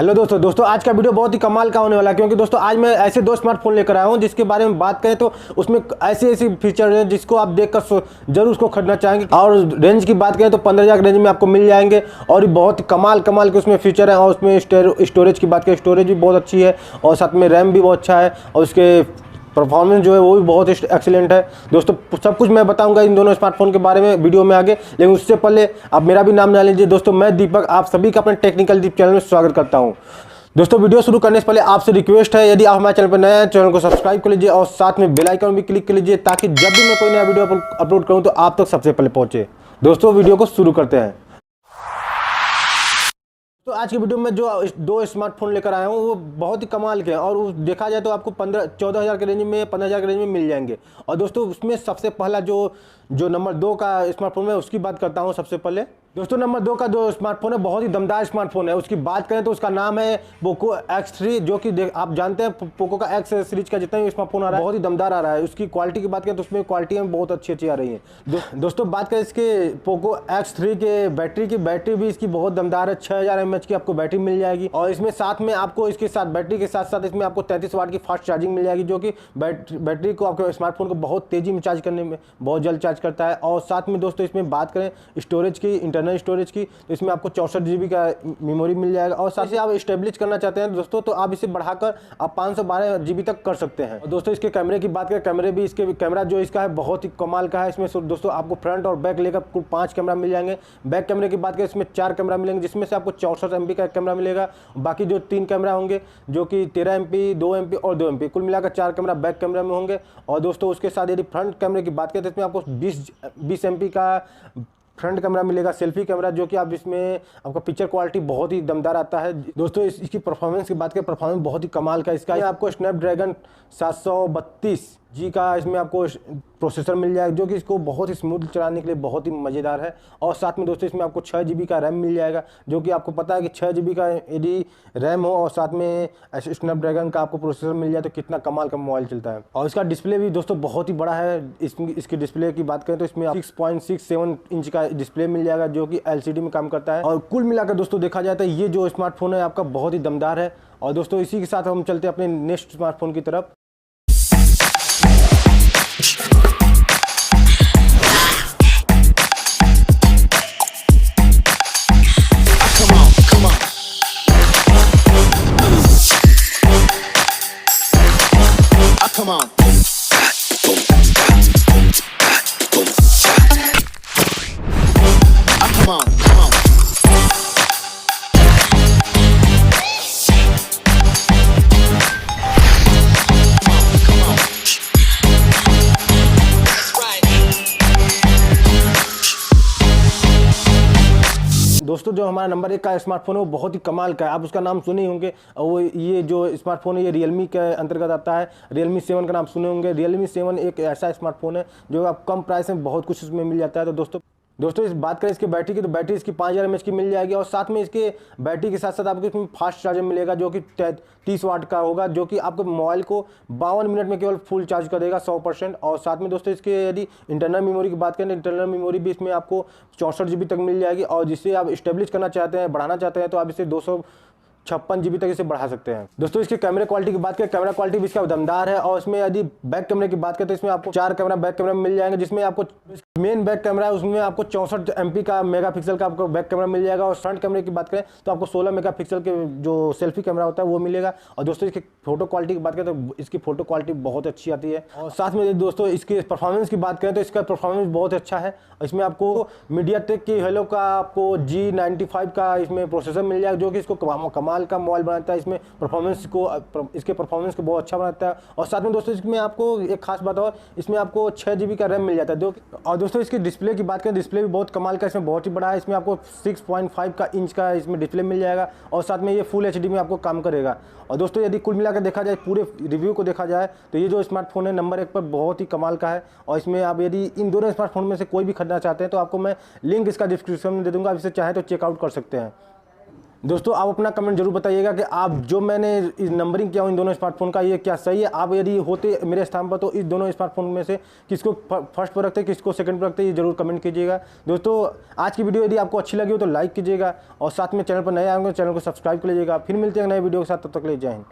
Hello दोस्तों आज का वीडियो बहुत ही कमाल का होने वाला है, क्योंकि दोस्तों आज मैं ऐसे दो स्मार्टफोन लेकर आया हूं जिसके बारे में बात करें तो उसमें ऐसे फीचर हैं जिसको आप देखकर जरूर उसको खरीदना चाहेंगे। और रेंज की बात करें तो 15,000 रेंज में आपको मिल जाएंगे और बहुत ही कमाल के उसमें फीचर हैं। और उसमें स्टोरेज की बात करें, स्टोरेज भी बहुत अच्छी है और साथ में रैम भी बहुत अच्छा है और उसके परफॉर्मेंस जो है वो भी बहुत एक्सीलेंट है। दोस्तों सब कुछ मैं बताऊंगा इन दोनों स्मार्टफोन के बारे में वीडियो में आगे, लेकिन उससे पहले आप मेरा भी नाम जान लीजिए। दोस्तों मैं दीपक आप सभी का अपने टेक्निकल दीप चैनल में स्वागत करता हूं। दोस्तों वीडियो शुरू करने से पहले आपसे रिक्वेस्ट है, यदि आप हमारे चैनल पर नए हैं चैनल को सब्सक्राइब कर लीजिए और साथ में बेल आइकन भी क्लिक कर लीजिए ताकि जब भी मैं कोई नया वीडियो अपलोड करूँ तो आप तक सबसे पहले पहुंचे। दोस्तों वीडियो को शुरू करते हैं। तो आज की वीडियो में जो दो स्मार्टफोन लेकर आया हूँ वो बहुत ही कमाल के हैं और देखा जाए तो आपको 14,000 के रेंज में 15,000 के रेंज में मिल जाएंगे। और दोस्तों उसमें सबसे पहला जो नंबर 2 का स्मार्टफोन है उसकी बात करता हूँ सबसे पहले। दोस्तों नंबर 2 का जो स्मार्टफोन है बहुत ही दमदार स्मार्टफोन है। उसकी बात करें तो उसका नाम है पोको X3, जो कि आप जानते हैं पोको का X सीरीज का जितना भी स्मार्टफोन आ रहा है बहुत ही दमदार आ रहा है। उसकी क्वालिटी की बात करें तो उसमें क्वालिटी में बहुत अच्छी आ रही है। दोस्तों बात करें इसके पोको X3 के बैटरी भी इसकी बहुत दमदार है। 6000 mAh की आपको बैटरी मिल जाएगी और इसमें साथ में आपको इसके साथ बैटरी के साथ इसमें आपको 33 वाट की फास्ट चार्जिंग मिल जाएगी, जो कि बैटरी को आपके स्मार्टफोन को बहुत तेजी में चार्ज करने में बहुत जल्द चार्ज करता है। और साथ में दोस्तों इसमें बात करें स्टोरेज की, इंटरनल स्टोरेज की, तो इसमें आपको 64 GB का मेमोरी मिल जाएगा। और साथ ही आप स्टेबलिश करना चाहते हैं दोस्तों तो आप इसे बढ़ाकर आप 512 GB तक कर सकते हैं। और दोस्तों इसके कैमरे की बात करें, कैमरा जो इसका है बहुत ही कमाल का है। इसमें दोस्तों आपको फ्रंट और बैक लेकर कुल 5 कैमरा मिल जाएंगे। बैक कैमरे की बात करें इसमें 4 कैमरा मिलेंगे, जिसमें से आपको 64 MB का कैमरा मिलेगा। बाकी जो 3 कैमरा होंगे जो कि 13 MP, 2 MP और 2 MP, कुल मिलाकर 4 कैमरा बैक कैमरा में होंगे। और दोस्तों उसके साथ यदि फ्रंट कैमरे की बात करें तो इसमें आपको 20 MP का फ्रंट कैमरा मिलेगा, सेल्फी कैमरा, जो कि आप इसमें आपका पिक्चर क्वालिटी बहुत ही दमदार आता है। दोस्तों इसकी परफॉर्मेंस की बात करें, परफॉर्मेंस बहुत ही कमाल का इसका है। आपको स्नैपड्रैगन 732G का इसमें आपको प्रोसेसर मिल जाएगा, जो कि इसको बहुत ही स्मूथ चलाने के लिए बहुत ही मज़ेदार है। और साथ में दोस्तों इसमें आपको 6 GB का रैम मिल जाएगा, जो कि आपको पता है कि 6 GB का यदि रैम हो और साथ में स्नैपड्रैगन का आपको प्रोसेसर मिल जाए तो कितना कमाल का मोबाइल चलता है। और इसका डिस्प्ले भी दोस्तों बहुत ही बड़ा है। इसकी डिस्प्ले की बात करें तो इसमें 6.67 इंच का डिस्प्ले मिल जाएगा, जो कि LCD में काम करता है। और कुल मिलाकर दोस्तों देखा जाए तो ये जो स्मार्टफोन है आपका बहुत ही दमदार है। और दोस्तों इसी के साथ हम चलते हैं अपने नेक्स्ट स्मार्टफोन की तरफ। Come on. Come on. दोस्तों जो हमारा नंबर 1 का स्मार्टफोन है वो बहुत ही कमाल का है। आप उसका नाम सुने होंगे और वो ये जो स्मार्टफोन है ये Realme के अंतर्गत आता है। Realme 7 का नाम सुने होंगे। Realme 7 एक ऐसा स्मार्टफोन है जो आप कम प्राइस में बहुत कुछ उसमें मिल जाता है। तो दोस्तों इस बात करें इसके बैटरी की तो बैटरी इसकी 5000 mAh की मिल जाएगी और साथ में इसके बैटरी के साथ आपको इसमें फास्ट चार्जर मिलेगा, जो कि 30 वाट का होगा, जो कि आपको मोबाइल को 52 मिनट में केवल फुल चार्ज कर देगा 100%। और साथ में दोस्तों इसके यदि इंटरनल मेमोरी की बात करें तो इंटरनल मेमोरी भी इसमें आपको 64 GB तक मिल जाएगी। और जिससे आप स्टेब्लिश करना चाहते हैं, बढ़ाना चाहते हैं तो आप इसे 256 GB तक इसे बढ़ा सकते हैं। दोस्तों इसके कैमरे क्वालिटी की बात करें, कैमरा क्वालिटी भी इसका दमदार है। और इसमें यदि बैक कैमरे की बात करें तो इसमें आपको 4 कैमरा बैक कैमरा मिल जाएंगे, जिसमें आपको मेन बैक कैमरा है उसमें आपको 64 MP का मेगापिक्सल का आपको बैक कैमरा मिल जाएगा। और फ्रंट कैमरे की बात करें तो आपको 16 मेगापिक्सल के जो सेल्फी कैमरा होता है वो मिलेगा। और दोस्तों इसकी फोटो क्वालिटी की बात करें तो इसकी फोटो क्वालिटी बहुत अच्छी आती है। और साथ में दोस्तों इसके परफॉर्मेंस की बात करें तो इसका परफॉर्मेंस बहुत अच्छा है। इसमें आपको मीडियाटेक की हेलो का आपको G95 का इसमें प्रोसेसर मिल जाएगा, जो कि इसको कमाल का मोबाइल बनाता है। इसमें इसके परफॉर्मेंस को बहुत अच्छा बनाता है। और साथ में दोस्तों इसमें आपको एक खास बात और इसमें आपको 6 GB का रैम मिल जाता है। और दोस्तों इसकी डिस्प्ले की बात करें, डिस्प्ले भी बहुत कमाल का, इसमें बहुत ही बड़ा है। इसमें आपको 6.5 इंच का इसमें डिस्प्ले मिल जाएगा और साथ में ये फुल HD में आपको काम करेगा। और दोस्तों यदि कुल मिलाकर देखा जाए, पूरे रिव्यू को देखा जाए तो ये जो स्मार्टफोन है नंबर 1 पर बहुत ही कमाल का है। और इसमें आप यदि इन दोनों स्मार्टफोन में से कोई भी खरीदना चाहते हैं तो आपको मैं लिंक इसका डिस्क्रिप्शन में दे दूंगा, आप इसे चाहें तो चेकआउट कर सकते हैं। दोस्तों आप अपना कमेंट जरूर बताइएगा कि आप जो मैंने इस नंबरिंग किया हूँ इन दोनों स्मार्टफोन का, ये क्या सही है। आप यदि होते मेरे स्थान पर तो इस दोनों स्मार्टफोन में से किसको फर्स्ट पर रखते, किसको सेकंड पर रखते, ये जरूर कमेंट कीजिएगा। दोस्तों आज की वीडियो यदि आपको अच्छी लगी हो तो लाइक कीजिएगा और साथ में चैनल पर नए आएंगे चैनल को सब्सक्राइब कर लीजिएगा। फिर मिलते हैं नए वीडियो के साथ, तब तक ले जय हिंद।